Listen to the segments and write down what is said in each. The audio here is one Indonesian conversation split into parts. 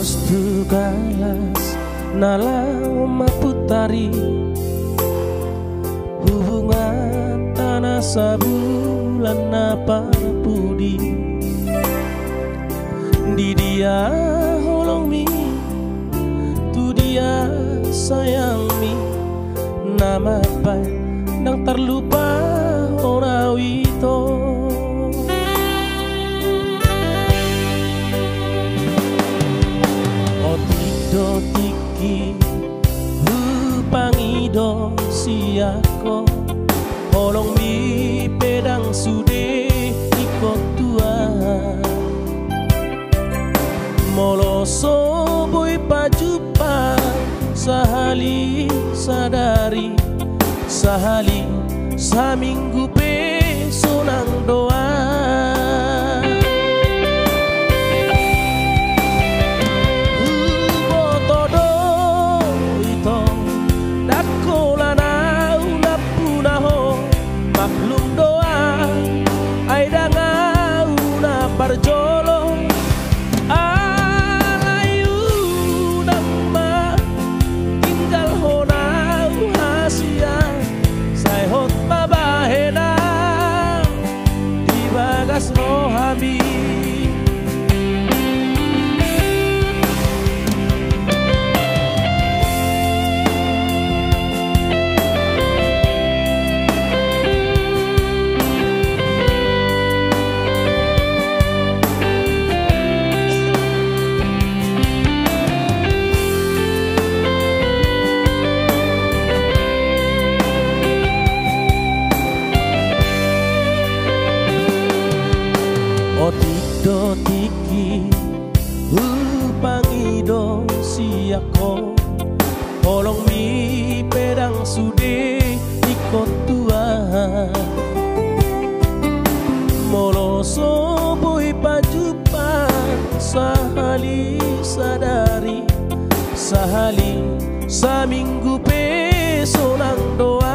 Terus tugas nala maputari hubungan tanah sabulan apa pudi di dia holong mi tu dia sayang mi nama baik nang terlupa ora wito. Do tiki pangido siako holong mi pedang sude ikut tua moloso boy pajupa sahali sadari sahali saminggu pe sonang doa. Parjolo alayu nama tinggal honau hasia saya hot babahena di bagas rohami. Do tiki pangido siako holong mi pedang sude ikut tua moloso boy pajupa sahali sadari sahali saminggu pe sonang doa.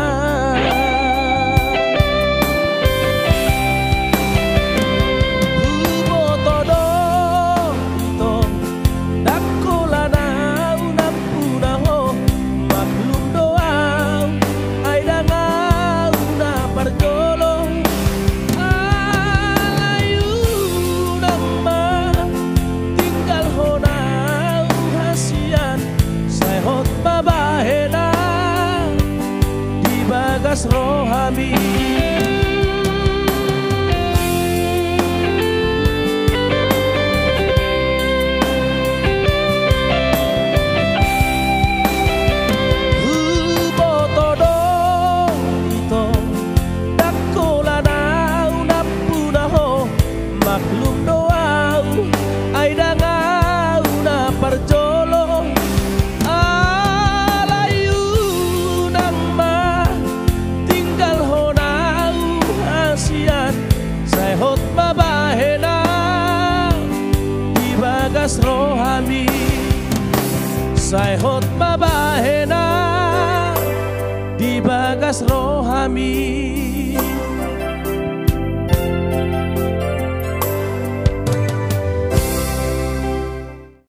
Rohami botodo ito dakola na unapunaho maklum doa ay danga una parjolo hot babahena di bagas rohami saya hot babahena di bagas rohami.